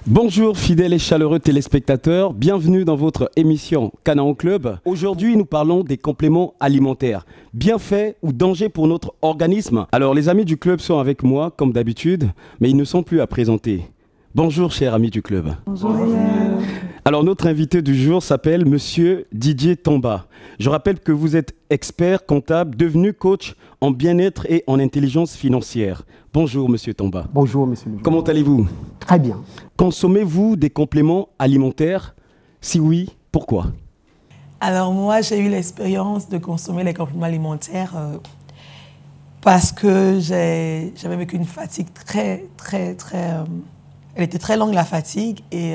Bonjour fidèles et chaleureux téléspectateurs, bienvenue dans votre émission Canaan Club. Aujourd'hui nous parlons des compléments alimentaires, bienfaits ou dangers pour notre organisme. Alors les amis du club sont avec moi comme d'habitude, mais ils ne sont plus à présenter. Bonjour chers amis du club. Bonjour. Alors notre invité du jour s'appelle Monsieur Didier Tomba. Je rappelle que vous êtes expert comptable, devenu coach en bien-être et en intelligence financière. Bonjour Monsieur Tomba. Bonjour Monsieur le juge. Comment allez-vous? Très bien. Consommez-vous des compléments alimentaires? Si oui, pourquoi? Alors moi, j'ai eu l'expérience de consommer les compléments alimentaires parce que j'avais vécu une fatigue elle était très longue la fatigue et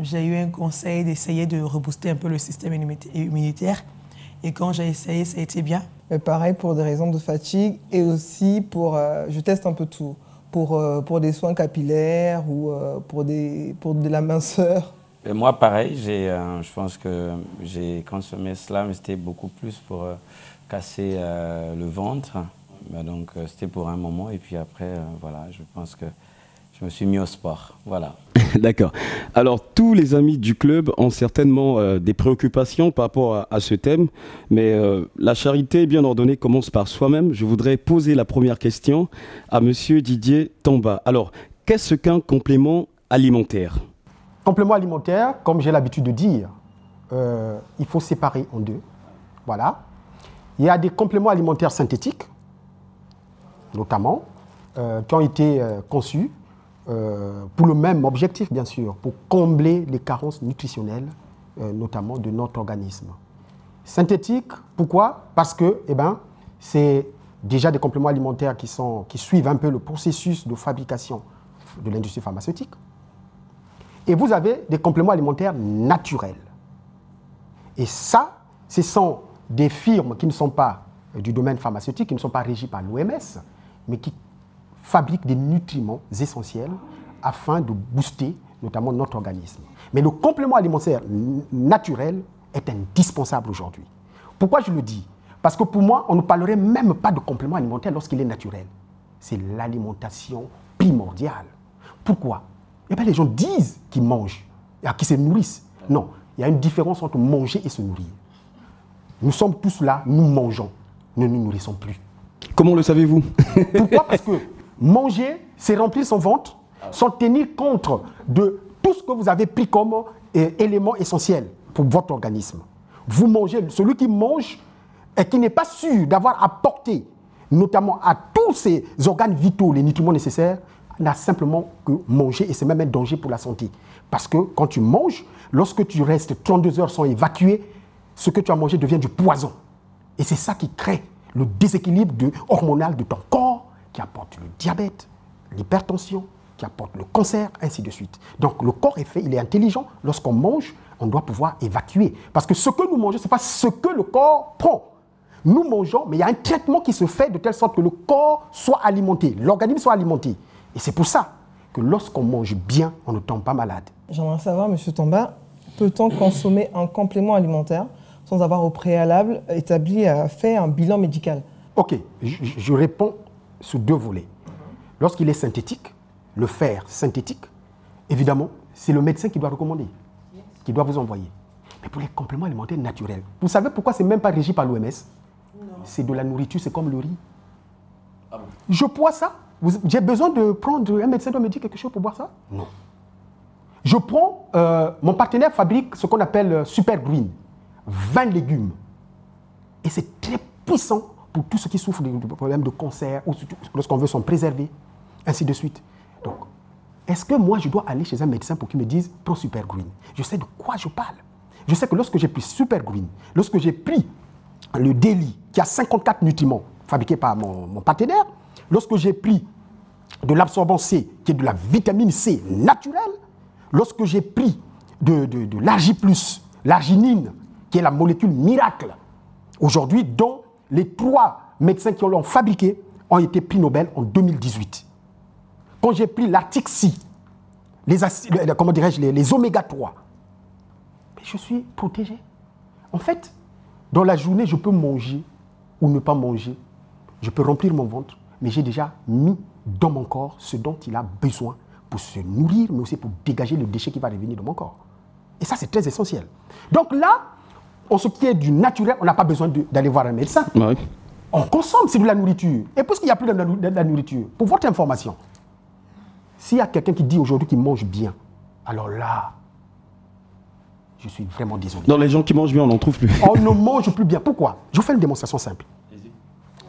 j'ai eu un conseil d'essayer de rebooster un peu le système immunitaire. Et quand j'ai essayé, ça a été bien. Mais pareil pour des raisons de fatigue et aussi pour, je teste un peu tout, pour des soins capillaires ou pour de la minceur. Et moi, pareil, je pense que j'ai consommé cela, mais c'était beaucoup plus pour casser le ventre. Donc, c'était pour un moment. Et puis après, voilà, je pense que je me suis mis au sport. Voilà. D'accord. Alors, tous les amis du club ont certainement des préoccupations par rapport à ce thème. Mais la charité bien ordonnée commence par soi-même. Je voudrais poser la première question à Monsieur Didier Tomba. Alors, qu'est-ce qu'un complément alimentaire? Complément alimentaire, comme j'ai l'habitude de dire, il faut séparer en deux. Voilà. Il y a des compléments alimentaires synthétiques, notamment, qui ont été conçus pour le même objectif, bien sûr, pour combler les carences nutritionnelles, notamment de notre organisme. Synthétique, pourquoi? Parce que c'est déjà des compléments alimentaires qui suivent un peu le processus de fabrication de l'industrie pharmaceutique. Et vous avez des compléments alimentaires naturels. Et ça, ce sont des firmes qui ne sont pas du domaine pharmaceutique, qui ne sont pas régies par l'OMS, mais qui fabriquent des nutriments essentiels afin de booster notamment notre organisme. Mais le complément alimentaire naturel est indispensable aujourd'hui. Pourquoi je le dis? Parce que pour moi, on ne parlerait même pas de complément alimentaire lorsqu'il est naturel. C'est l'alimentation primordiale. Pourquoi? Eh bien, les gens disent qu'ils mangent, qu'ils se nourrissent. Non, il y a une différence entre manger et se nourrir. Nous sommes tous là, nous mangeons, ne nous nourrissons plus. Comment le savez-vous? Pourquoi? Parce que manger, c'est remplir son ventre, sans tenir compte de tout ce que vous avez pris comme élément essentiel pour votre organisme. Vous mangez, celui qui mange et qui n'est pas sûr d'avoir apporté, notamment à tous ses organes vitaux, les nutriments nécessaires, n'a simplement que manger et c'est même un danger pour la santé. Parce que quand tu manges, lorsque tu restes 32 heures sans évacuer, ce que tu as mangé devient du poison. Et c'est ça qui crée le déséquilibre hormonal de ton corps, qui apporte le diabète, l'hypertension, qui apporte le cancer, ainsi de suite. Donc le corps est fait, il est intelligent. Lorsqu'on mange, on doit pouvoir évacuer. Parce que ce que nous mangeons, ce n'est pas ce que le corps prend. Nous mangeons, mais il y a un traitement qui se fait de telle sorte que le corps soit alimenté, l'organisme soit alimenté. Et c'est pour ça que lorsqu'on mange bien, on ne tombe pas malade. J'aimerais savoir, M. Tomba, peut-on consommer un complément alimentaire sans avoir au préalable fait un bilan médical? Ok, je réponds sous deux volets. Lorsqu'il est synthétique, le fer synthétique, évidemment, c'est le médecin qui doit recommander, qui doit vous envoyer. Mais pour les compléments alimentaires naturels, vous savez pourquoi ce n'est même pas régi par l'OMS? C'est de la nourriture, c'est comme le riz. Ah bon? Je bois ça. J'ai besoin de prendre, un médecin doit me dire quelque chose pour boire ça? Non. Je prends, mon partenaire fabrique ce qu'on appelle Super Green, 20 légumes. Et c'est très puissant pour tous ceux qui souffrent de problèmes de cancer, ou lorsqu'on veut s'en préserver, ainsi de suite. Donc, est-ce que moi, je dois aller chez un médecin pour qu'il me dise « prends Super Green ». Je sais de quoi je parle. Je sais que lorsque j'ai pris Super Green, lorsque j'ai pris le Daily, qui a 54 nutriments fabriqués par mon partenaire, lorsque j'ai pris de l'absorbant C, qui est de la vitamine C naturelle, lorsque j'ai pris de l'Argi+, l'arginine, qui est la molécule miracle, aujourd'hui, dont les 3 médecins qui l'ont fabriqué ont été prix Nobel en 2018. Quand j'ai pris l'Artix-C, les oméga 3, je suis protégé. En fait, dans la journée, je peux manger ou ne pas manger. Je peux remplir mon ventre, mais j'ai déjà mis dans mon corps ce dont il a besoin pour se nourrir, mais aussi pour dégager le déchet qui va revenir de mon corps. Et ça, c'est très essentiel. Donc là, en ce qui est du naturel, on n'a pas besoin d'aller voir un médecin. Oui. On consomme, c'est de la nourriture. Et puisqu'il n'y a plus de la nourriture, pour votre information, s'il y a quelqu'un qui dit aujourd'hui qu'il mange bien, alors là, je suis vraiment désolé. Dans les gens qui mangent bien, on n'en trouve plus. On ne mange plus bien. Pourquoi? Je vous fais une démonstration simple.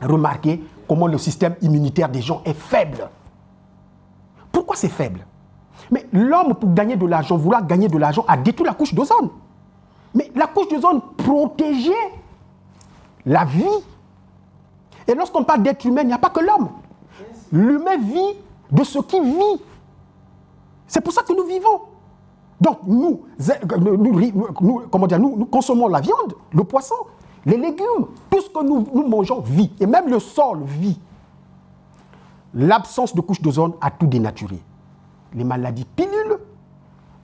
Remarquez comment le système immunitaire des gens est faible. Pourquoi c'est faible? Mais l'homme, pour gagner de l'argent, vouloir gagner de l'argent, a détruit la couche d'ozone. Mais la couche d'ozone protégeait la vie. Et lorsqu'on parle d'être humain, il n'y a pas que l'homme. L'humain vit de ce qui vit. C'est pour ça que nous vivons. Donc nous consommons la viande, le poisson, les légumes, tout ce que nous mangeons vit. Et même le sol vit. L'absence de couche d'ozone a tout dénaturé. Les maladies pilules,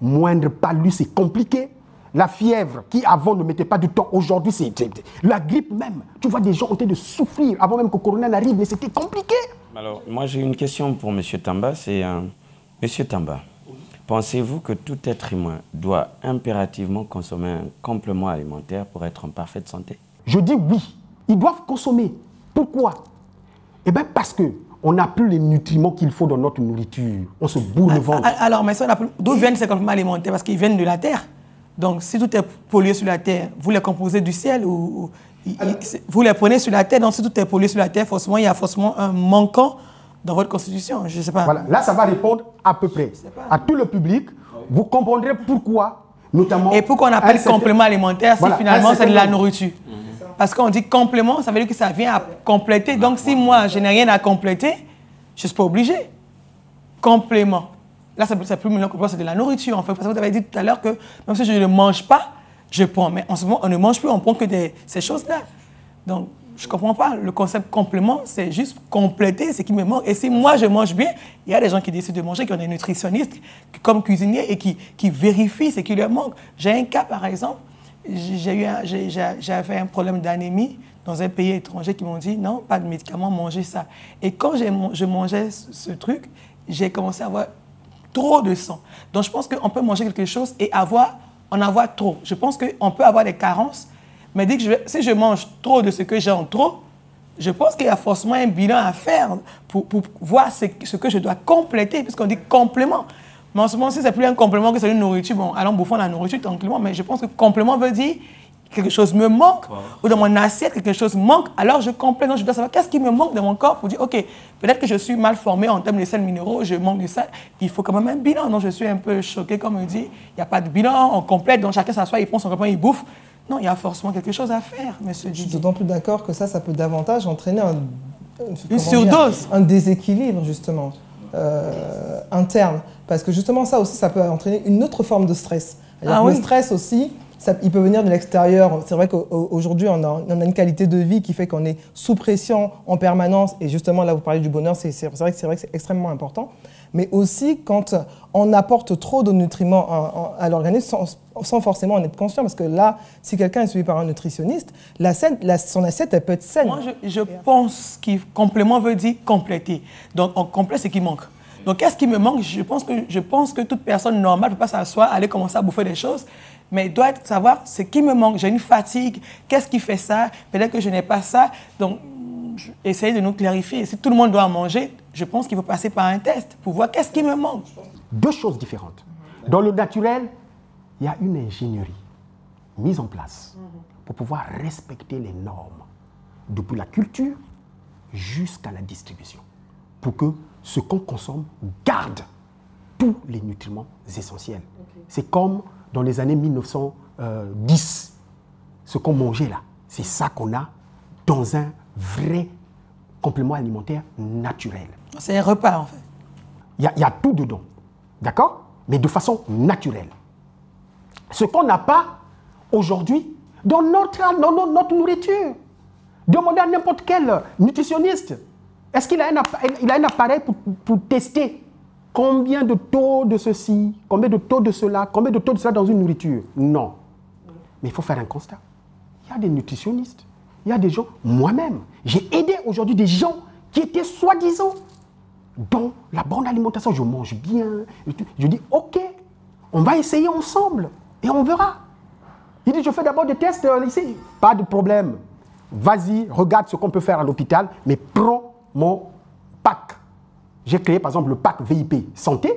moindre palud, c'est compliqué. La fièvre, qui avant ne mettait pas du temps, aujourd'hui c'est la grippe même. Tu vois des gens en train de souffrir avant même que le corona n'arrive, mais c'était compliqué. Alors, moi j'ai une question pour M. Tamba. C'est M. Tamba, pensez-vous que tout être humain doit impérativement consommer un complément alimentaire pour être en parfaite santé? Je dis oui, ils doivent consommer. Pourquoi? Eh bien parce que on n'a plus les nutriments qu'il faut dans notre nourriture. On se bourre le ventre. Alors, mais d'où viennent ces compléments alimentaires? Parce qu'ils viennent de la terre. Donc, si tout est pollué sur la terre, vous les composez du ciel ou vous les prenez sur la terre. Donc, si tout est pollué sur la terre, forcément, il y a forcément un manquant dans votre constitution. Je ne sais pas. Voilà. Là, ça va répondre à peu près à tout le public. Vous comprendrez pourquoi, notamment... Et pourquoi on appelle complément alimentaire si finalement c'est de la nourriture? Parce qu'on dit complément, ça veut dire que ça vient à compléter. Donc, si moi, je n'ai rien à compléter, je ne suis pas obligé. Complément. Là, c'est plus maintenant que c'est de la nourriture, en fait. Parce que vous avez dit tout à l'heure que même si je ne mange pas, je prends. Mais en ce moment, on ne mange plus, on prend que ces choses-là. Donc, je ne comprends pas. Le concept complément, c'est juste compléter ce qui me manque. Et si moi, je mange bien, il y a des gens qui décident de manger, qui ont des nutritionnistes comme cuisiniers et qui vérifient ce qui leur manque. J'ai un cas, par exemple. J'avais un problème d'anémie dans un pays étranger qui m'ont dit non, pas de médicaments, mangez ça. Et quand je mangeais ce truc, j'ai commencé à avoir trop de sang. Donc je pense qu'on peut manger quelque chose et en avoir trop. Je pense qu'on peut avoir des carences, mais si je mange trop de ce que j'ai en trop, je pense qu'il y a forcément un bilan à faire pour voir ce que je dois compléter, puisqu'on dit complément. Mais en ce moment, si c'est plus un complément que c'est une nourriture, bon, allons bouffer la nourriture tranquillement, mais je pense que complément veut dire quelque chose me manque, ou dans mon assiette, quelque chose manque, alors je complète. Donc je dois savoir qu'est-ce qui me manque dans mon corps pour dire, OK, peut-être que je suis mal formé en termes de sels minéraux, je manque de ça, il faut quand même un bilan. Donc je suis un peu choqué, comme on dit, il n'y a pas de bilan, on complète, donc chacun s'assoit, il prend son repas, il bouffe. Non, il y a forcément quelque chose à faire, monsieur Didier. Je suis d'autant plus d'accord que ça peut davantage entraîner une surdose. Un déséquilibre, justement, interne. Parce que justement, ça aussi, ça peut entraîner une autre forme de stress. Le stress aussi, il peut venir de l'extérieur. C'est vrai qu'aujourd'hui, on a une qualité de vie qui fait qu'on est sous pression en permanence. Et justement, là, vous parlez du bonheur, c'est vrai que c'est extrêmement important. Mais aussi quand on apporte trop de nutriments à l'organisme sans forcément en être conscient. Parce que là, si quelqu'un est suivi par un nutritionniste, son assiette, elle peut être saine. Moi, je pense que complément veut dire compléter. Donc, on complète ce qui manque. Donc, qu'est-ce qui me manque? Je pense que toute personne normale ne peut pas s'asseoir, aller commencer à bouffer des choses, mais doit savoir ce qui me manque. J'ai une fatigue, qu'est-ce qui fait ça? Peut-être que je n'ai pas ça. Donc, essayez de nous clarifier. Si tout le monde doit manger, je pense qu'il faut passer par un test pour voir qu'est-ce qui me manque. Deux choses différentes. Dans le naturel, il y a une ingénierie mise en place pour pouvoir respecter les normes, depuis la culture jusqu'à la distribution, pour que ce qu'on consomme garde tous les nutriments essentiels. Okay. C'est comme dans les années 1910, ce qu'on mangeait là, c'est ça qu'on a dans un vrai complément alimentaire naturel. C'est un repas en fait. Il y a tout dedans, d'accord? Mais de façon naturelle. Ce qu'on n'a pas aujourd'hui dans notre nourriture. Demandez à n'importe quel nutritionniste. Est-ce qu'il a un appareil pour tester combien de taux de ceci, combien de taux de cela, combien de taux de cela dans une nourriture? Non. Mais il faut faire un constat. Il y a des dans la bonne alimentation, je mange bien. Je dis, ok, on va essayer ensemble et on verra. Il dit, je fais d'abord des tests ici. Pas de problème. Vas-y, regarde ce qu'on peut faire à l'hôpital, mais prends mon pack. J'ai créé par exemple le pack VIP santé.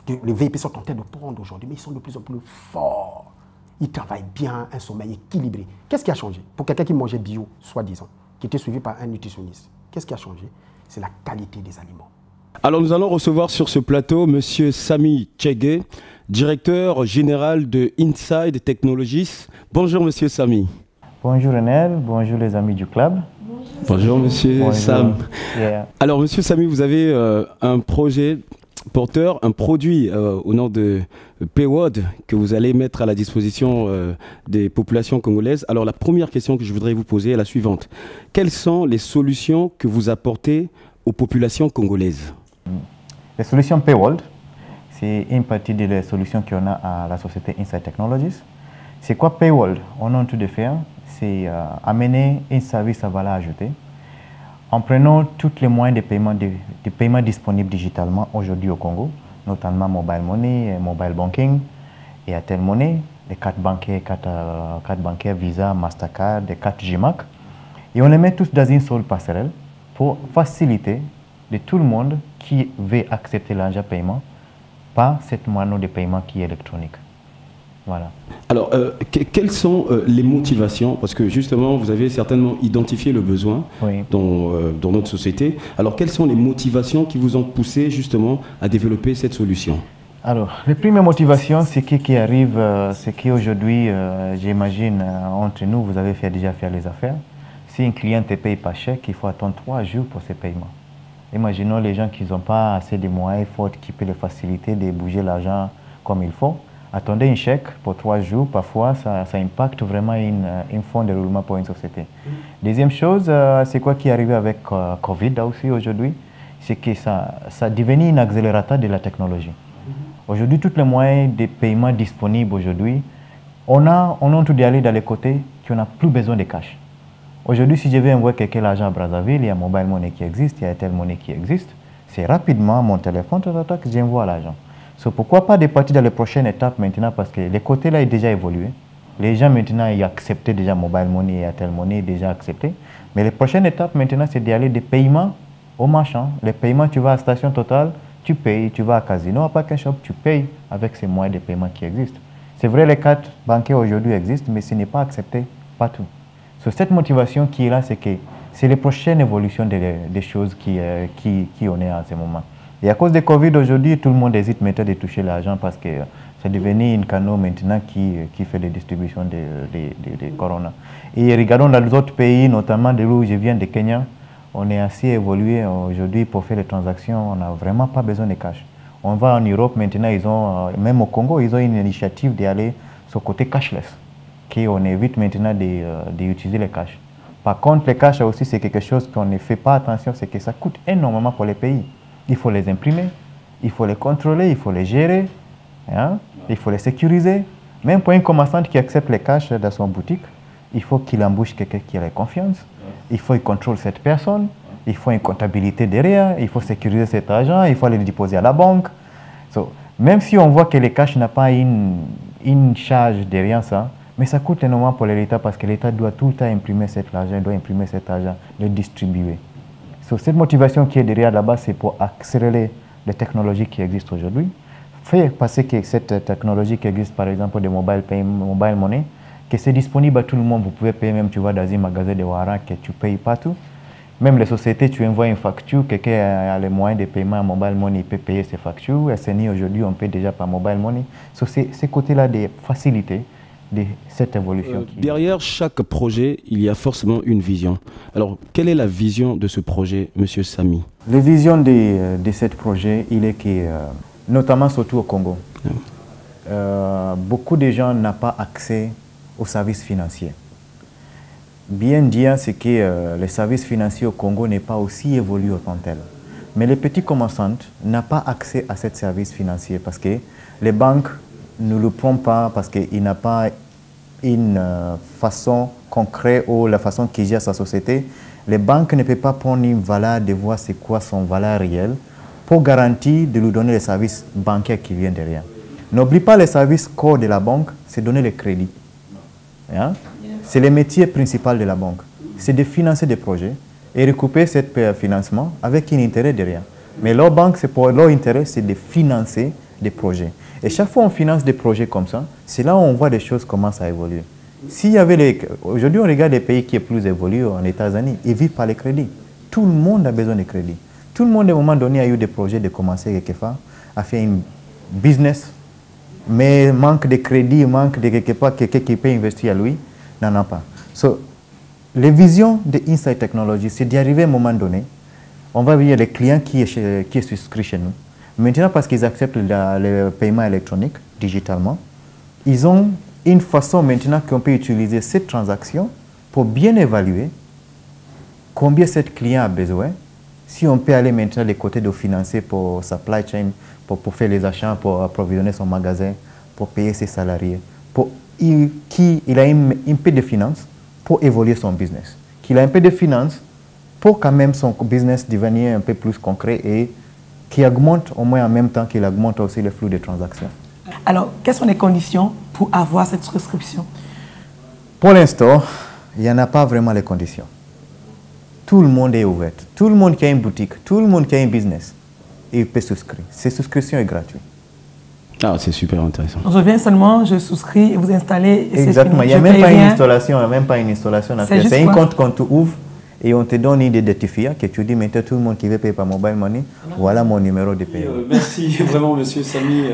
Les VIP sont en train de prendre aujourd'hui, mais ils sont de plus en plus forts. Ils travaillent bien, un sommeil équilibré. Qu'est-ce qui a changé? Pour quelqu'un qui mangeait bio, soi-disant, qui était suivi par un nutritionniste, qu'est-ce qui a changé? C'est la qualité des aliments. Alors nous allons recevoir sur ce plateau Monsieur Sami Tchege, directeur général de Inside Technologies. Bonjour Monsieur Sami. Bonjour Renel, bonjour les amis du club. Bonjour Monsieur Bonjour. Sam. Yeah. Alors Monsieur Sami, vous avez un projet porteur, un produit au nom de PayWord que vous allez mettre à la disposition des populations congolaises. Alors la première question que je voudrais vous poser est la suivante. Quelles sont les solutions que vous apportez aux populations congolaises? Les solutions PayWorld, c'est une partie des solutions qu'on a à la société Inside Technologies. C'est quoi PayWorld? On a tout de faire, c'est amener un service à valeur ajoutée en prenant tous les moyens de paiement disponibles digitalement aujourd'hui au Congo, notamment mobile money, mobile banking et Airtel Money, les cartes bancaires Visa, Mastercard, les cartes GMAC. Et on les met tous dans une seule passerelle pour faciliter de tout le monde qui veut accepter l'argent paiement par cette moyen de paiement qui est électronique. Voilà. Alors, quelles sont les motivations? Parce que justement, vous avez certainement identifié le besoin Oui. dans notre société. Alors, quelles sont les motivations qui vous ont poussé justement à développer cette solution? Alors, les premières motivations, c'est qui arrive, c'est qu'aujourd'hui, j'imagine, entre nous, vous avez déjà fait les affaires. Si un client te paye pas cher, il faut attendre 3 jours pour ce paiement. Imaginons les gens qui n'ont pas assez de moyens forts qui peuvent les faciliter de bouger l'argent comme il faut. Attendez un chèque pour 3 jours, parfois ça impacte vraiment un fonds de roulement pour une société. Deuxième chose, c'est quoi qui est arrivé avec Covid aussi aujourd'hui, c'est que ça a devenu un accélérateur de la technologie. Aujourd'hui, tous les moyens de paiement disponibles aujourd'hui, on a tout d'aller dans les côtés qu'on n'a plus besoin de cash. Aujourd'hui, si je veux envoyer quelqu'un l'argent à Brazzaville, il y a Mobile Money qui existe, il y a Airtel Money qui existe, c'est rapidement mon téléphone, que j'envoie l'argent. So, pourquoi pas départir dans les prochaines étapes maintenant, parce que les côtés là ont déjà évolué. Les gens maintenant ils accepté déjà Mobile Money et Airtel Money déjà accepté. Mais les prochaines étapes maintenant c'est d'aller des paiements au marchand. Les paiements, tu vas à Station Total, tu payes, tu vas à Casino, à Park & Shop, tu payes avec ces moyens de paiement qui existent. C'est vrai, les cartes bancaires aujourd'hui existent, mais ce n'est pas accepté partout. So, cette motivation qui est là, c'est que c'est les prochaines évolutions des choses qui on est à ce moment. Et à cause de Covid aujourd'hui, tout le monde hésite maintenant de toucher l'argent parce que c'est devenu une canot maintenant qui fait des distributions de Corona. Et regardons dans les autres pays, notamment de où je viens, de Kenya, on est assez évolué aujourd'hui pour faire les transactions, on n'a vraiment pas besoin de cash. On va en Europe maintenant, même au Congo, ils ont une initiative d'aller sur le côté cashless, qu'on évite maintenant d'utiliser les cash. Par contre, les cash aussi, c'est quelque chose qu'on ne fait pas attention, c'est que ça coûte énormément pour les pays. Il faut les imprimer, il faut les contrôler, il faut les gérer, hein? Il faut les sécuriser. Même pour un commerçant qui accepte les cash dans son boutique, il faut qu'il embauche quelqu'un qui a la confiance, il faut qu'il contrôle cette personne, il faut une comptabilité derrière, il faut sécuriser cet argent, il faut aller le déposer à la banque. So, même si on voit que les cash n'a pas une charge derrière ça, mais ça coûte énormément pour l'État parce que l'État doit tout le temps imprimer cet argent, doit imprimer cet argent, le distribuer. So, cette motivation qui est derrière là-bas, c'est pour accélérer les technologies qui existent aujourd'hui. Faire passer que cette technologie qui existe, par exemple, de mobile money, que c'est disponible à tout le monde. Vous pouvez payer même, tu vas dans un magasin de Wara, que tu payes partout. Même les sociétés, tu envoies une facture, quelqu'un a les moyens de paiement à mobile money, il peut payer ses factures. SNI, aujourd'hui, on paye déjà par mobile money. So, c'est ce côté-là de faciliter de cette évolution. Derrière chaque projet, il y a forcément une vision. Alors, quelle est la vision de ce projet, Monsieur Sami? La vision de ce projet, il est que, notamment surtout au Congo, beaucoup de gens n'ont pas accès aux services financiers. Bien dire, c'est que les services financiers au Congo n'est pas aussi évolué autant tel. Mais les petits commerçants n'ont pas accès à ces services financiers parce que les banques ne le prennent pas parce qu'il n'a pas une façon concrète ou la façon qu'il gère sa société. Les banques ne peuvent pas prendre une valeur de voir c'est quoi son valeur réelle pour garantir de lui donner les services bancaires qui viennent derrière. N'oublie pas les services corps de la banque, c'est donner le crédit. Hein? C'est le métier principal de la banque. C'est de financer des projets et recouper ce financement avec un intérêt derrière. Mais leur banque, leur intérêt, c'est de financer des projets. Et chaque fois qu'on finance des projets comme ça, c'est là où on voit des choses commencent à évoluer. S'il y avait aujourd'hui, on regarde les pays qui sont plus évolués, en États-Unis, ils vivent par les crédits. Tout le monde a besoin de crédit. Tout le monde, à un moment donné, a eu des projets de commencer quelque part à faire une business, mais manque de crédit, manque de quelque part quelqu'un qui peut investir à lui, n'en a pas. So, les visions de Insight Technology, c'est d'y arriver à un moment donné. On va voir les clients qui est souscrit chez nous. Maintenant, parce qu'ils acceptent le paiement électronique, digitalement, ils ont une façon maintenant qu'on peut utiliser cette transaction pour bien évaluer combien ce client a besoin. Si on peut aller maintenant des côtés de financer pour supply chain, pour faire les achats, pour approvisionner son magasin, pour payer ses salariés, il a un peu de finances pour évoluer son business. Qu'il a un peu de finances pour quand même son business devenir un peu plus concret et qui augmente au moins en même temps qu'il augmente aussi le flux de transactions. Alors, quelles sont les conditions pour avoir cette souscription? Pour l'instant, il n'y en a pas vraiment les conditions. Tout le monde est ouvert. Tout le monde qui a une boutique, tout le monde qui a un business, il peut souscrire. Cette souscription est gratuite. Ah, c'est super intéressant. Je viens seulement, je souscris et vous installez. Et exactement, il n'y a même pas une installation, il n'y a même pas une installation à faire. C'est un compte qu'on te ouvre et on te donne une identifiant que tu dis maintenant tout le monde qui veut payer par mobile money, voilà mon numéro de paiement. Merci vraiment monsieur Samy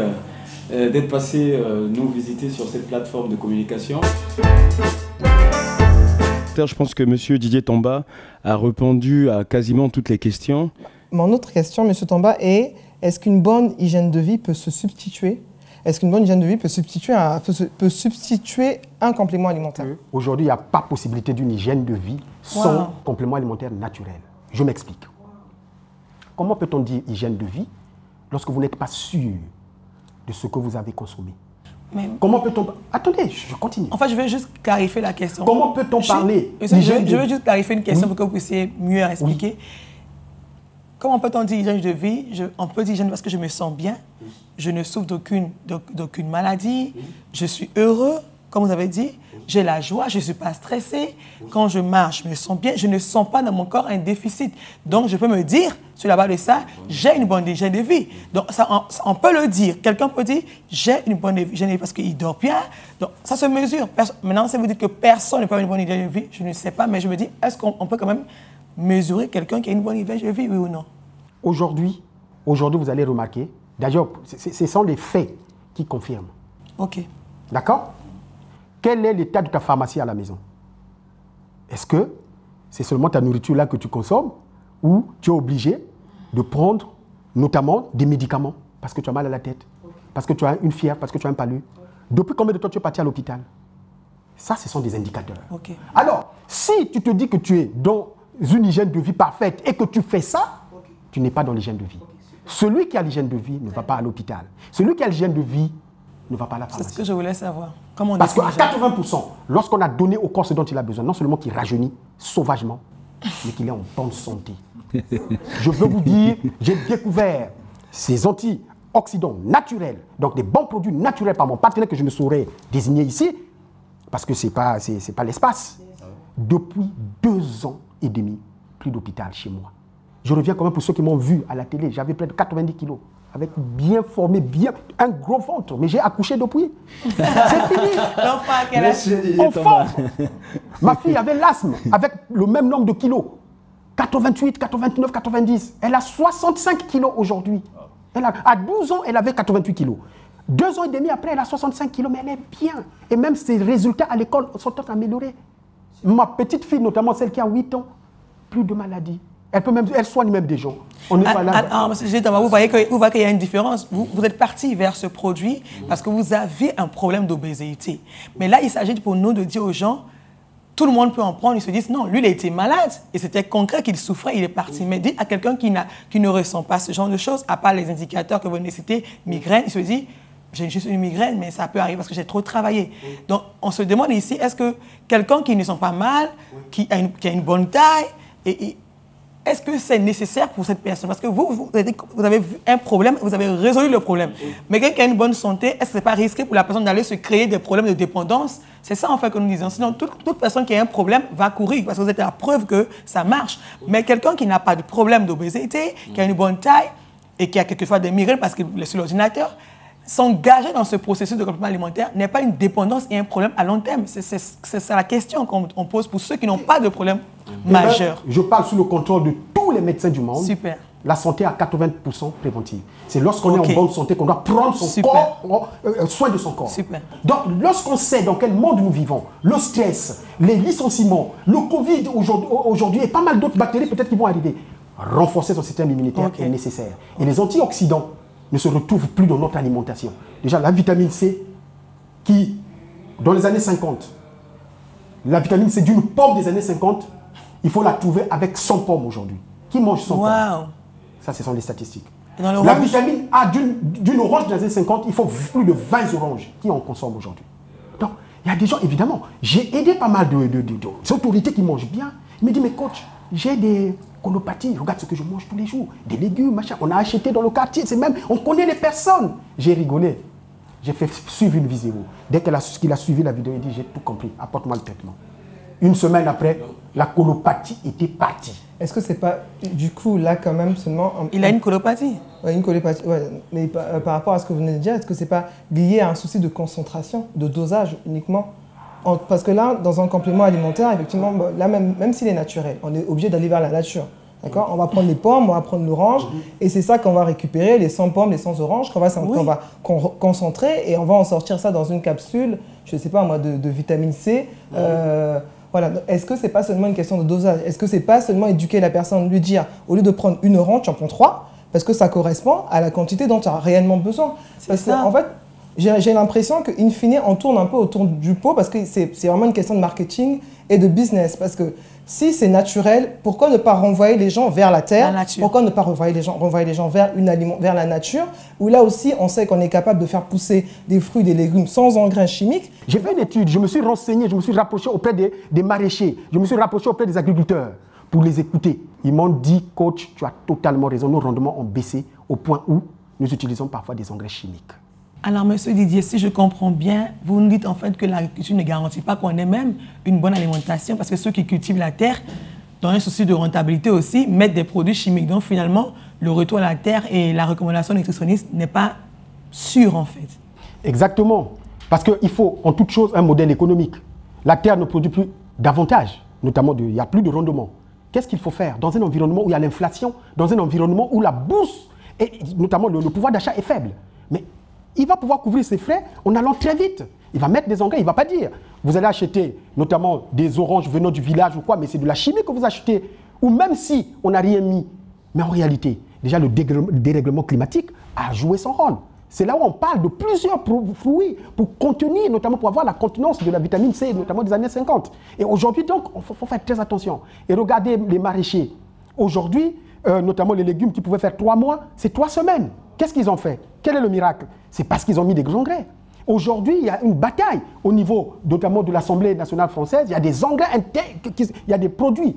d'être passé nous visiter sur cette plateforme de communication. Je pense que monsieur Didier Tomba a répondu à quasiment toutes les questions. Mon autre question, monsieur Tomba, est-ce qu'une bonne hygiène de vie peut se substituer? Est-ce qu'une bonne hygiène de vie peut substituer un complément alimentaire? Aujourd'hui, il n'y a pas possibilité d'une hygiène de vie sans complément alimentaire naturel. Je m'explique. Comment peut-on dire hygiène de vie lorsque vous n'êtes pas sûr de ce que vous avez consommé? Mais comment peut-on... Attendez, je continue. En fait, je veux juste clarifier la question. Comment peut-on parler je veux juste clarifier une question pour que vous puissiez mieux expliquer. Oui. Comment peut-on dire hygiène de vie? On peut dire hygiène parce que je me sens bien, je ne souffre d'aucune maladie, je suis heureux, comme vous avez dit, j'ai la joie, je ne suis pas stressé. Quand je marche, je me sens bien, je ne sens pas dans mon corps un déficit. Donc, je peux me dire, sur la base de ça, j'ai une bonne hygiène de vie. Donc, ça, on peut le dire. Quelqu'un peut dire, j'ai une bonne hygiène de vie parce qu'il dort bien. Donc, ça se mesure. Maintenant, si vous dites que personne ne peut avoir une bonne hygiène de vie, je ne sais pas, mais je me dis, est-ce qu'on peut quand même mesurer quelqu'un qui a une bonne hygiène de vie, oui ou non? Aujourd'hui, vous allez remarquer, d'ailleurs, ce sont les faits qui confirment. OK. D'accord? Quel est l'état de ta pharmacie à la maison? Est-ce que c'est seulement ta nourriture là que tu consommes ou tu es obligé de prendre notamment des médicaments parce que tu as mal à la tête, parce que tu as une fièvre, parce que tu as un palu? Depuis combien de temps tu es parti à l'hôpital? Ça, ce sont des indicateurs. Okay. Alors, si tu te dis que tu es dans une hygiène de vie parfaite et que tu fais ça, tu n'es pas dans l'hygiène de vie. Celui qui a l'hygiène de vie ne va pas à l'hôpital. Celui qui a l'hygiène de vie ne va pas à la pharmacie. C'est ce que je voulais savoir. Parce qu'à 80%, lorsqu'on a donné au corps ce dont il a besoin, non seulement qu'il rajeunit sauvagement, mais qu'il est en bonne santé. Je veux vous dire, j'ai découvert ces antioxydants naturels, donc des bons produits naturels par mon partenaire que je ne saurais désigner ici, parce que ce n'est pas l'espace. Depuis 2 ans et demi, plus d'hôpital chez moi. Je reviens quand même pour ceux qui m'ont vu à la télé, j'avais près de 90 kilos. Avec bien formé, un gros ventre. Mais j'ai accouché depuis. C'est fini. Enfant. Ma fille avait l'asthme avec le même nombre de kilos. 88, 89, 90. Elle a 65 kilos aujourd'hui. À 12 ans, elle avait 88 kilos. 2 ans et demi après, elle a 65 kilos, mais elle est bien. Et même ses résultats à l'école sont améliorés. Ma petite fille, notamment celle qui a 8 ans, plus de maladies. Elle soigne même des gens. On n'est pas là. Vous voyez qu'il y a une différence. Vous êtes parti vers ce produit parce que vous avez un problème d'obésité. Mais là, il s'agit pour nous de dire aux gens, tout le monde peut en prendre. Ils se disent, non, lui, il a été malade. Et c'était concret qu'il souffrait, il est parti. Mais dites à quelqu'un qui ne ressent pas ce genre de choses, à part les indicateurs que vous venez de citer, migraine, il se dit, j'ai juste une migraine, mais ça peut arriver parce que j'ai trop travaillé. Donc, on se demande ici, est-ce que quelqu'un qui ne sent pas mal, qui a une bonne taille, est-ce que c'est nécessaire pour cette personne? Parce que vous avez vu un problème, vous avez résolu le problème. Mais quelqu'un qui a une bonne santé, est-ce que ce n'est pas risqué pour la personne d'aller se créer des problèmes de dépendance? C'est ça en fait que nous disons. Sinon, toute personne qui a un problème va courir parce que vous êtes la preuve que ça marche. Mais quelqu'un qui n'a pas de problème d'obésité, qui a une bonne taille et qui a quelquefois des migraines parce qu'il est sur l'ordinateur, s'engager dans ce processus de complément alimentaire n'est pas une dépendance et un problème à long terme. C'est la question qu'on pose pour ceux qui n'ont pas de problème majeur. Je parle sous le contrôle de tous les médecins du monde. Super. La santé à 80% préventive. C'est lorsqu'on est en bonne santé qu'on doit prendre son corps, soin de son corps. Super. Donc, lorsqu'on sait dans quel monde nous vivons, le stress, les licenciements, le Covid aujourd'hui et pas mal d'autres bactéries peut-être qui vont arriver, renforcer son système immunitaire est nécessaire. Et les antioxydants ne se retrouvent plus dans notre alimentation. Déjà, la vitamine C, qui, dans les années 50, la vitamine C d'une pomme des années 50, il faut la trouver avec 100 pommes aujourd'hui. Qui mange 100 pommes? Ça, ce sont les statistiques. La vitamine A d'une orange des années 50, il faut plus de 20 oranges qui en consomment aujourd'hui. Donc, il y a des gens, évidemment, j'ai aidé pas mal d'autorités qui mangent bien. Ils me disent, mais coach, j'ai des colopathies, regarde ce que je mange tous les jours, des légumes, machin. On a acheté dans le quartier, c'est même, on connaît les personnes. J'ai rigolé. J'ai fait suivre une vidéo. Dès qu'il a suivi la vidéo, il dit, j'ai tout compris, apporte-moi le traitement. Une semaine après, la colopathie était partie. Est-ce que c'est pas, du coup, là, quand même, seulement... Il a une colopathie. Oui, une colopathie, ouais. Mais par rapport à ce que vous venez de dire, est-ce que c'est pas lié à un souci de concentration, de dosage uniquement? Parce que là, dans un complément alimentaire, effectivement, là, même s'il est naturel, on est obligé d'aller vers la nature. D'accord? On va prendre les pommes, on va prendre l'orange, et c'est ça qu'on va récupérer, les 100 pommes, les 100 oranges, qu'on va concentrer, et on va en sortir ça dans une capsule, je ne sais pas moi, de vitamine C. Voilà. Est-ce que ce n'est pas seulement une question de dosage? Est-ce que ce n'est pas seulement éduquer la personne, lui dire, au lieu de prendre une orange, tu en prends 3, parce que ça correspond à la quantité dont tu as réellement besoin? Parce qu'en fait, j'ai l'impression qu'in fine, on tourne un peu autour du pot, parce que c'est vraiment une question de marketing et de business. Parce que si c'est naturel, pourquoi ne pas renvoyer les gens vers la terre? Pourquoi ne pas renvoyer les gens vers la nature, où là aussi, on sait qu'on est capable de faire pousser des fruits, des légumes sans engrais chimiques? J'ai fait une étude, je me suis renseigné, je me suis rapproché auprès des maraîchers, je me suis rapproché auprès des agriculteurs pour les écouter. Ils m'ont dit, coach, tu as totalement raison, nos rendements ont baissé au point où nous utilisons parfois des engrais chimiques. Alors, M. Didier, si je comprends bien, vous nous dites en fait que l'agriculture ne garantit pas qu'on ait même une bonne alimentation, parce que ceux qui cultivent la terre, dans un souci de rentabilité aussi, mettent des produits chimiques. Donc, finalement, le retour à la terre et la recommandation nutritionniste n'est pas sûre, en fait. Exactement. Parce qu'il faut, en toute chose, un modèle économique. La terre ne produit plus davantage, notamment, il n'y a plus de rendement. Qu'est-ce qu'il faut faire dans un environnement où il y a l'inflation, dans un environnement où la bourse, et notamment le pouvoir d'achat est faible? Mais il va pouvoir couvrir ses frais en allant très vite. Il va mettre des engrais, il ne va pas dire. Vous allez acheter notamment des oranges venant du village ou quoi, mais c'est de la chimie que vous achetez. Ou même si on n'a rien mis. Mais en réalité, déjà le dérèglement climatique a joué son rôle. C'est là où on parle de plusieurs fruits pour contenir, notamment pour avoir la contenance de la vitamine C, notamment des années 50. Et aujourd'hui, donc, il faut faire très attention. Et regardez les maraîchers. Aujourd'hui, notamment les légumes qui pouvaient faire 3 mois, c'est 3 semaines. Qu'est-ce qu'ils ont fait? Quel est le miracle? C'est parce qu'ils ont mis des engrais. Aujourd'hui, il y a une bataille au niveau notamment de l'Assemblée nationale française. Il y a des engrais, il y a des produits,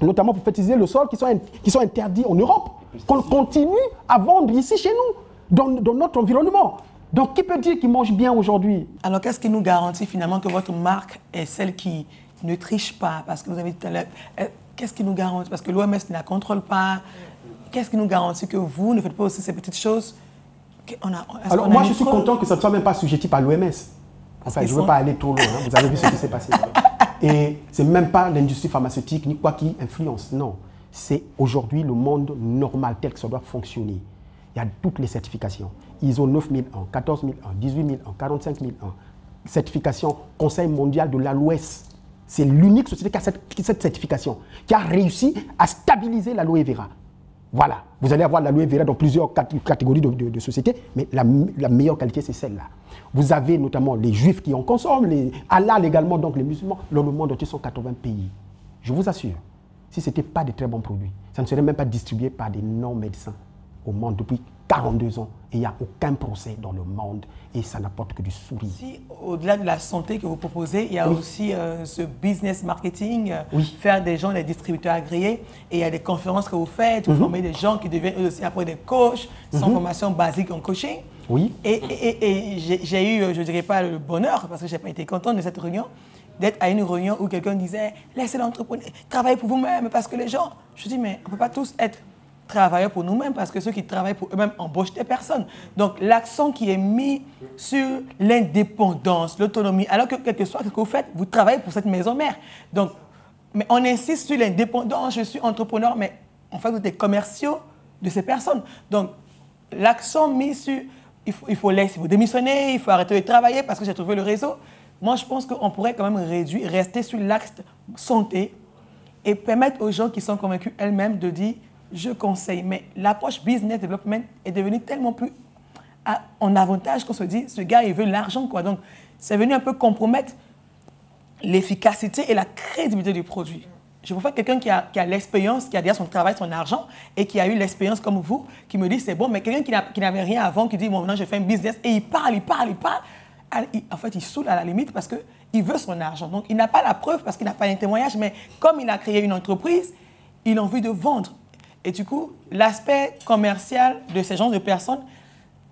notamment pour fertiliser le sol, qui sont interdits en Europe, qu'on continue à vendre ici chez nous, dans notre environnement. Donc, qui peut dire qu'ils mangent bien aujourd'hui? Alors, qu'est-ce qui nous garantit finalement que votre marque est celle qui ne triche pas? Parce que vous avez dit tout à l'heure, qu'est-ce qui nous garantit? Parce que l'OMS ne la contrôle pas. Qu'est-ce qui nous garantit que vous ne faites pas aussi ces petites choses? Alors moi, je suis content que ça ne soit même pas sujetti par l'OMS. Enfin, je ne veux pas aller trop loin, hein. Vous avez vu ce qui s'est passé. Et ce n'est même pas l'industrie pharmaceutique ni quoi qui influence, non. C'est aujourd'hui le monde normal tel que ça doit fonctionner. Il y a toutes les certifications. ISO 9001, 14001, 18001, 45001. Certification Conseil mondial de l'aloès. C'est l'unique société qui a cette certification, qui a réussi à stabiliser l'aloe vera. Voilà, vous allez avoir l'aloe vera dans plusieurs catégories de sociétés, mais la meilleure qualité, c'est celle-là. Vous avez notamment les juifs qui en consomment, les halal également, donc les musulmans, dans le monde entier, 180 pays. Je vous assure, si ce n'était pas de très bons produits, ça ne serait même pas distribué par des non-médecins au monde depuis 42 ans et il n'y a aucun procès dans le monde et ça n'apporte que du sourire. Si, au-delà de la santé que vous proposez, il y a aussi ce business marketing, faire des gens, des distributeurs agréés, et il y a des conférences que vous faites, vous formez des gens qui deviennent eux aussi après des coachs, sans formation basique en coaching. Oui. Et j'ai eu, je ne dirais pas le bonheur, parce que je n'ai pas été contente de cette réunion, d'être à une réunion où quelqu'un disait « Laissez l'entrepreneur, travaillez pour vous-même, parce que les gens… » Je dis « Mais on ne peut pas tous être travailleurs pour nous-mêmes, parce que ceux qui travaillent pour eux-mêmes embauchent des personnes. » Donc, l'accent qui est mis sur l'indépendance, l'autonomie, alors que quel que soit ce que vous faites, vous travaillez pour cette maison mère. Donc, mais on insiste sur l'indépendance, je suis entrepreneur, mais en fait, vous êtes des commerciaux de ces personnes. Donc, l'accent mis sur il faut démissionner, il faut arrêter de travailler parce que j'ai trouvé le réseau. Moi, je pense qu'on pourrait quand même rester sur l'axe santé et permettre aux gens qui sont convaincus elles-mêmes de dire je conseille. Mais l'approche business development est devenue tellement plus en avantage qu'on se dit ce gars, il veut l'argent, quoi. Donc, c'est venu un peu compromettre l'efficacité et la crédibilité du produit. Je préfère quelqu'un qui a l'expérience, qui a déjà son travail, son argent, et qui a eu l'expérience comme vous, qui me dit c'est bon, mais quelqu'un qui n'avait rien avant, qui dit bon, maintenant je fais un business, et il parle. En fait, il saoule à la limite parce qu'il veut son argent. Donc, il n'a pas la preuve parce qu'il n'a pas un témoignage, mais comme il a créé une entreprise, il a envie de vendre. Et du coup, l'aspect commercial de ces genres de personnes,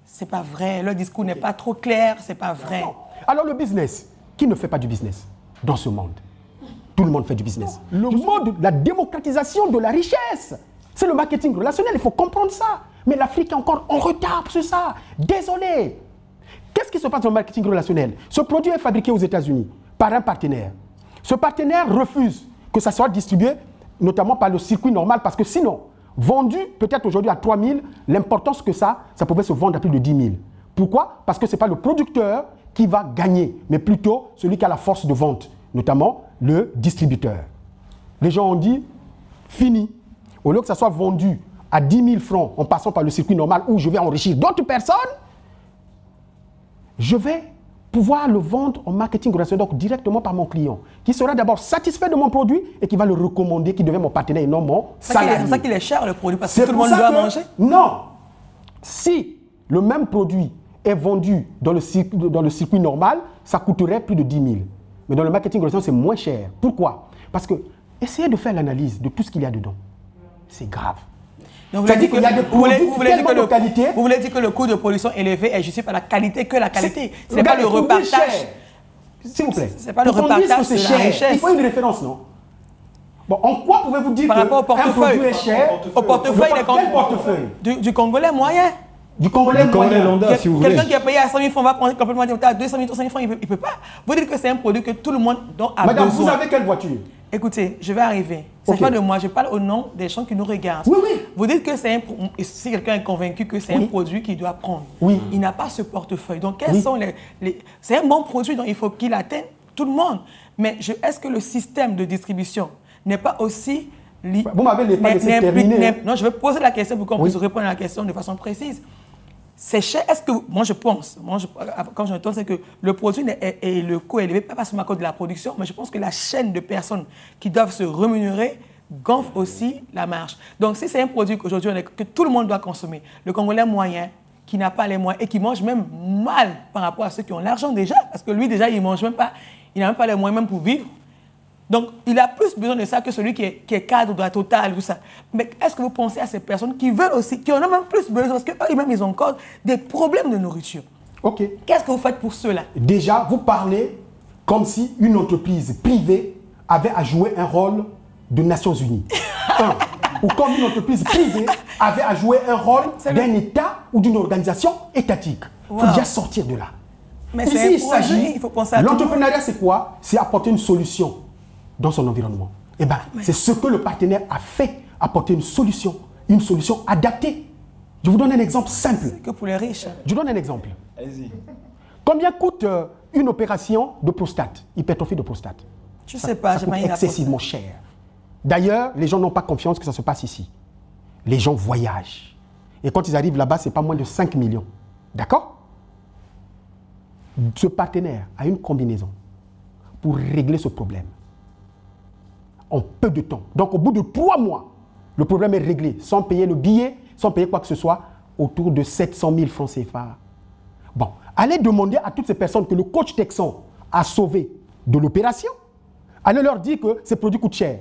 c'est pas vrai. Leur discours n'est pas trop clair, c'est pas vrai. Non. Alors, le business, qui ne fait pas du business dans ce monde? Tout le monde fait du business. Le mode de la démocratisation de la richesse, c'est le marketing relationnel, il faut comprendre ça. Mais l'Afrique est encore en retard sur ça. Désolé. Qu'est-ce qui se passe dans le marketing relationnel? Ce produit est fabriqué aux États-Unis par un partenaire. Ce partenaire refuse que ça soit distribué, notamment par le circuit normal, parce que sinon, vendu peut-être aujourd'hui à 3 000, l'importance que ça pouvait se vendre à plus de 10 000. Pourquoi? Parce que ce n'est pas le producteur qui va gagner, mais plutôt celui qui a la force de vente, notamment le distributeur. Les gens ont dit, fini. Au lieu que ça soit vendu à 10 000 francs en passant par le circuit normal où je vais enrichir d'autres personnes, je vais pouvoir le vendre en marketing relationnel, donc directement par mon client, qui sera d'abord satisfait de mon produit et qui va le recommander, qui devient mon partenaire et non mon salarié. C'est pour ça qu'il est cher le produit, parce que tout le monde doit manger. Non. Si le même produit est vendu dans le circuit normal, ça coûterait plus de 10 000. Mais dans le marketing relationnel, c'est moins cher. Pourquoi? Parce que essayez de faire l'analyse de tout ce qu'il y a dedans. C'est grave. Donc vous voulez dire que le coût de production élevé est justifié par la qualité que la qualité. Ce n'est pas le repartage. S'il vous plaît. C'est pas le repartage de la richesse. Il faut une référence, non? Bon, en quoi pouvez-vous dire par rapport au portefeuille, est cher? Au portefeuille, quel portefeuille? Du Congolais moyen. Du Congolais lambda, si vous voulez. Quelqu'un qui a payé à 100 000 francs va prendre complètement à 200 000, 300 000 francs, il ne peut pas. Vous dites que c'est un produit que tout le monde a Madame, besoin. vous avez quelle voiture? Écoutez, je vais arriver. Ce n'est pas de moi, je parle au nom des gens qui nous regardent. Oui, oui. Vous dites que c'est si quelqu'un est convaincu que c'est un produit qu'il doit prendre, il n'a pas ce portefeuille. Donc, quels sont c'est un bon produit, donc il faut qu'il atteigne tout le monde. Mais est-ce que le système de distribution n'est pas aussi... Vous m'avez pas laissé terminer. Non, je vais poser la question pour qu'on puisse répondre à la question de façon précise. C'est cher. Est-ce que, moi je pense, quand j'entends, c'est que le produit et le coût est élevé, pas seulement à cause de la production, mais je pense que la chaîne de personnes qui doivent se rémunérer gonfle aussi la marge. Donc si c'est un produit qu'aujourd'hui que tout le monde doit consommer, le Congolais moyen, qui n'a pas les moyens et qui mange même mal par rapport à ceux qui ont l'argent déjà, parce que lui déjà il mange même pas, il n'a même pas les moyens même pour vivre. Donc, il a plus besoin de ça que celui qui est cadre de la Total, tout ça. Mais est-ce que vous pensez à ces personnes qui veulent aussi, qui en ont même plus besoin, parce qu'eux-mêmes, ils ont encore des problèmes de nourriture. OK. Qu'est-ce que vous faites pour cela? Déjà, vous parlez comme si une entreprise privée avait à jouer un rôle de Nations Unies. Ou comme une entreprise privée avait à jouer un rôle d'un État ou d'une organisation étatique. Il faut déjà sortir de là. Mais ici, il s'agit, il faut penser à l'entrepreneuriat, c'est quoi? C'est apporter une solution dans son environnement. Eh bien, c'est ce que le partenaire a fait, apporter une solution adaptée. Je vous donne un exemple simple. C'est que pour les riches. Je vous donne un exemple. Allez-y. Combien coûte une opération de prostate, hypertrophie de prostate? Je ne sais pas, ça coûte excessivement cher. D'ailleurs, les gens n'ont pas confiance que ça se passe ici. Les gens voyagent. Et quand ils arrivent là-bas, ce n'est pas moins de 5 millions. D'accord? Ce partenaire a une combinaison pour régler ce problème en peu de temps. Donc, au bout de 3 mois, le problème est réglé, sans payer le billet, sans payer quoi que ce soit. autour de 700 000 francs CFA. Bon, allez demander à toutes ces personnes que le coach texan a sauvé de l'opération. Allez leur dire que ces produits coûtent cher.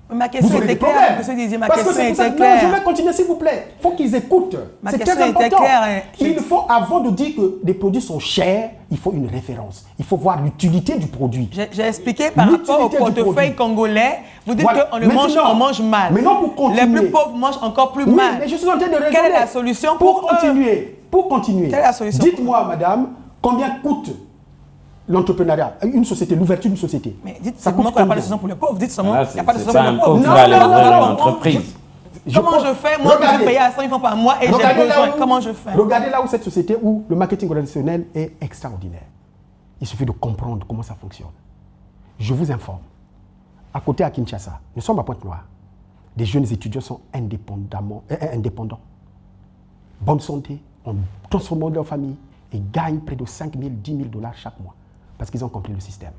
Ma question était claire, monsieur Didier, ma question était claire. Non, je vais continuer s'il vous plaît. Il faut qu'ils écoutent. C'est très important. Il faut, avant de dire que les produits sont chers, il faut une référence. Il faut voir l'utilité du produit. J'ai expliqué par rapport au portefeuille congolais. Vous dites qu'on on mange mal. Maintenant, pour continuer. Les plus pauvres mangent encore plus mal. Mais je suis en train de raisonner. Quelle est la solution pour continuer? Pour continuer. Quelle est la solution? Dites-moi, madame, combien coûte l'entrepreneuriat, une société, l'ouverture d'une société? Mais dites seulement qu'il n'y a pas de solution pour les pauvres. Dites seulement qu'il n'y a pas de solution pour les pauvres. Comment je fais? Moi, je suis payé à 100 000 francs par mois et j'ai besoin. Comment je fais? Regardez là où cette société, où le marketing relationnel est extraordinaire. Il suffit de comprendre comment ça fonctionne. Je vous informe. À côté, à Kinshasa, nous sommes à Pointe-Noire. Des jeunes étudiants sont indépendants. Bonne santé, ont transformé leur famille et gagnent près de 5 000, 10 000 $ chaque mois. Parce qu'ils ont compris le système.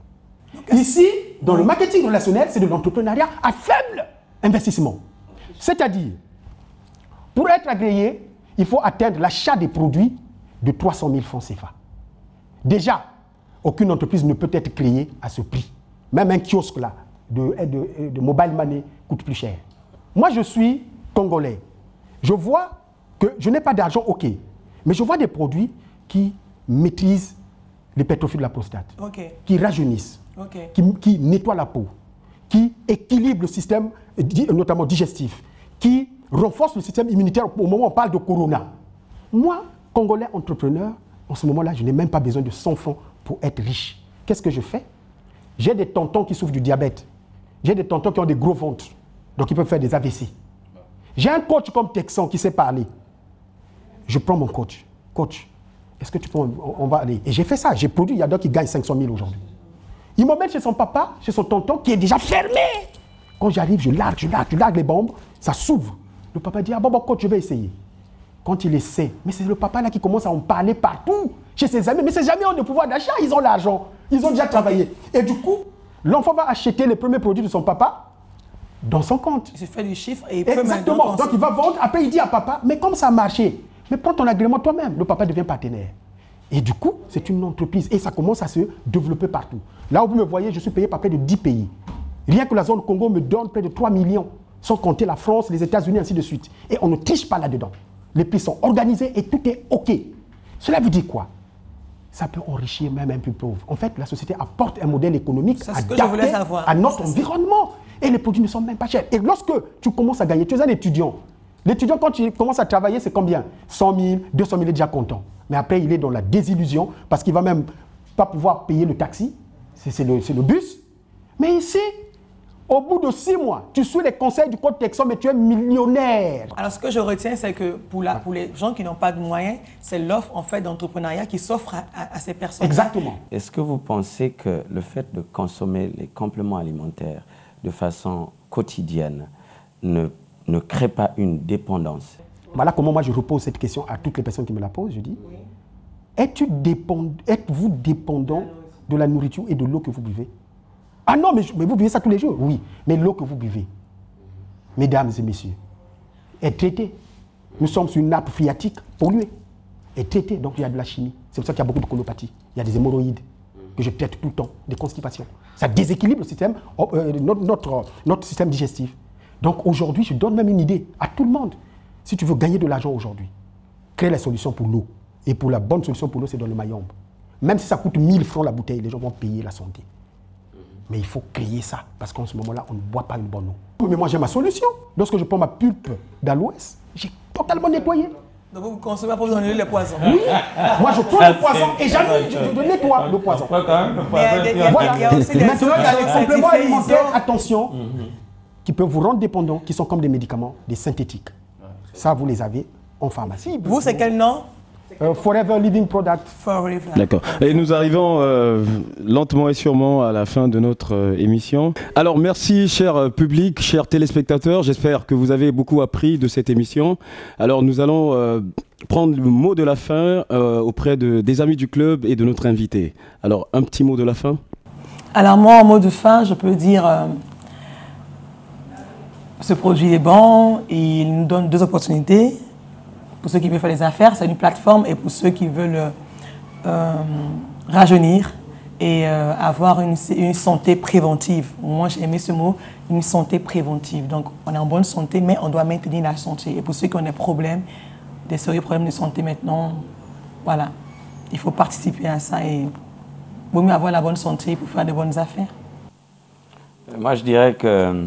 Ici, dans le marketing relationnel, c'est de l'entrepreneuriat à faible investissement. C'est-à-dire, pour être agréé, il faut atteindre l'achat des produits de 300 000 francs CFA. Déjà, aucune entreprise ne peut être créée à ce prix. Même un kiosque là, de mobile money coûte plus cher. Moi, je suis congolais. Je vois que je n'ai pas d'argent, ok. Mais je vois des produits qui maîtrisent l'hypertrophie de la prostate, qui rajeunissent, qui nettoient la peau, qui équilibrent le système, notamment digestif, qui renforcent le système immunitaire au moment où on parle de corona. Moi, Congolais entrepreneur, en ce moment-là, je n'ai même pas besoin de 100 francs pour être riche. Qu'est-ce que je fais? J'ai des tontons qui souffrent du diabète. J'ai des tontons qui ont des gros ventres, donc ils peuvent faire des AVC. J'ai un coach comme Texan qui sait parler. Je prends mon coach. Coach, est-ce que tu peux, on va aller. Et j'ai fait ça, j'ai produit, il y a d'autres qui gagnent 500 000 aujourd'hui. Il m'emmène chez son papa, chez son tonton, qui est déjà fermé. Quand j'arrive, je largue les bombes, ça s'ouvre. Le papa dit, ah bon, coach, je vais essayer. Quand il essaie, mais c'est le papa là qui commence à en parler partout, chez ses amis. Mais ces amis ont le pouvoir d'achat, ils ont l'argent, ils ont déjà travaillé. Et du coup, l'enfant va acheter les premiers produits de son papa dans son compte. Il se fait du chiffre et il peut exactement. Donc il va vendre, après il dit à papa, mais comme ça a marché, mais prends ton agrément toi-même. Le papa devient partenaire. Et du coup, c'est une entreprise et ça commence à se développer partout. Là où vous me voyez, je suis payé par près de 10 pays. Rien que la zone Congo me donne près de 3 millions, sans compter la France, les États-Unis, ainsi de suite. Et on ne triche pas là-dedans. Les prix sont organisés et tout est OK. Cela veut dire quoi? Ça peut enrichir même un peu pauvre. En fait, la société apporte un modèle économique adapté à notre environnement. Et les produits ne sont même pas chers. Et lorsque tu commences à gagner, tu es un étudiant. L'étudiant, quand il commence à travailler, c'est combien? 100 000, 200 000, il est déjà content. Mais après, il est dans la désillusion parce qu'il ne va même pas pouvoir payer le taxi. C'est le bus. Mais ici, au bout de 6 mois, tu suis les conseils du code Texan, mais tu es millionnaire. Alors, ce que je retiens, c'est que pour les gens qui n'ont pas de moyens, c'est l'offre en fait d'entrepreneuriat qui s'offre à ces personnes. Exactement. Est-ce que vous pensez que le fait de consommer les compléments alimentaires de façon quotidienne ne crée pas une dépendance? Voilà comment moi je repose cette question à toutes les personnes qui me la posent. Je dis, êtes-vous dépendant de la nourriture et de l'eau que vous buvez? Ah non, mais vous buvez ça tous les jours? Oui, mais l'eau que vous buvez, mesdames et messieurs, est traitée. Nous sommes sur une nappe phréatique polluée, est traitée, donc il y a de la chimie. C'est pour ça qu'il y a beaucoup de colopathie. Il y a des hémorroïdes que je traite tout le temps, des constipations. Ça déséquilibre le système, notre système digestif. Donc aujourd'hui, je donne même une idée à tout le monde. Si tu veux gagner de l'argent aujourd'hui, crée la solution pour l'eau. Et pour la bonne solution pour l'eau, c'est dans le Mayombe. Même si ça coûte 1000 francs la bouteille, les gens vont payer la santé. Mais il faut créer ça, parce qu'en ce moment-là, on ne boit pas une bonne eau. Mais moi, j'ai ma solution. Lorsque je prends ma pulpe d'aloès, j'ai totalement nettoyé. Donc vous consommez pas besoin d'enlever les poisons? Oui, moi je prends le poison et je nettoie le poison. Voilà. Il y a aussi maintenant, il y a des compléments alimentaires, attention, qui peuvent vous rendre dépendants, qui sont comme des médicaments, des synthétiques. Ça, vous les avez en pharmacie. Vous, c'est quel nom? Forever Living Product. D'accord. Et nous arrivons lentement et sûrement à la fin de notre émission. Alors merci cher public, chers téléspectateurs. J'espère que vous avez beaucoup appris de cette émission. Alors nous allons prendre le mot de la fin auprès des amis du club et de notre invité. Alors un petit mot de la fin. Alors moi, en mot de fin, je peux dire ce produit est bon, il nous donne 2 opportunités. Pour ceux qui veulent faire des affaires, c'est une plateforme. Et pour ceux qui veulent rajeunir et avoir une santé préventive. Moi, j'ai aimé ce mot, une santé préventive. Donc, on est en bonne santé, mais on doit maintenir la santé. Et pour ceux qui ont des problèmes, des sérieux problèmes de santé maintenant, voilà, il faut participer à ça et il vaut mieux avoir la bonne santé pour faire de bonnes affaires. Moi, je dirais que,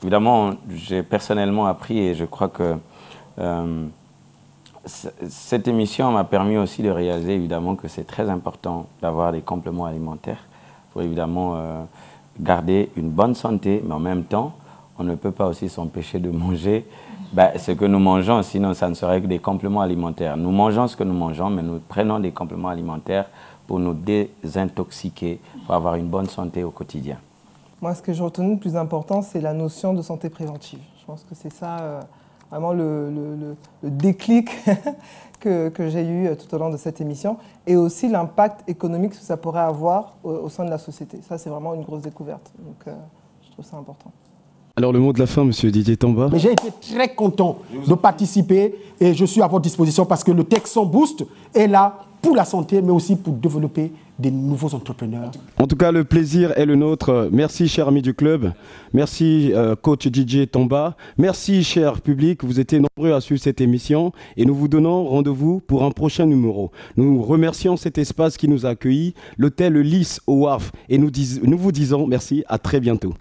évidemment, j'ai personnellement appris et je crois que cette émission m'a permis aussi de réaliser, évidemment, que c'est très important d'avoir des compléments alimentaires pour, évidemment, garder une bonne santé, mais en même temps, on ne peut pas aussi s'empêcher de manger ce que nous mangeons, sinon ça ne serait que des compléments alimentaires. Nous mangeons ce que nous mangeons, mais nous prenons des compléments alimentaires pour nous désintoxiquer, pour avoir une bonne santé au quotidien. Moi, ce que j'ai retenu le plus important, c'est la notion de santé préventive. Je pense que c'est ça, vraiment le déclic que j'ai eu tout au long de cette émission, et aussi l'impact économique que ça pourrait avoir au sein de la société. Ça, c'est vraiment une grosse découverte. Donc, je trouve ça important. Alors, le mot de la fin, monsieur Didier Tomba. Mais j'ai été très content de participer et je suis à votre disposition parce que le Texan Boost est là pour la santé, mais aussi pour développer des nouveaux entrepreneurs. En tout cas, le plaisir est le nôtre. Merci, cher ami du club. Merci, coach Didier Tomba. Merci, cher public. Vous étiez nombreux à suivre cette émission et nous vous donnons rendez-vous pour un prochain numéro. Nous remercions cet espace qui nous a accueillis, l'hôtel Lys au Wharf, et nous vous disons merci, à très bientôt.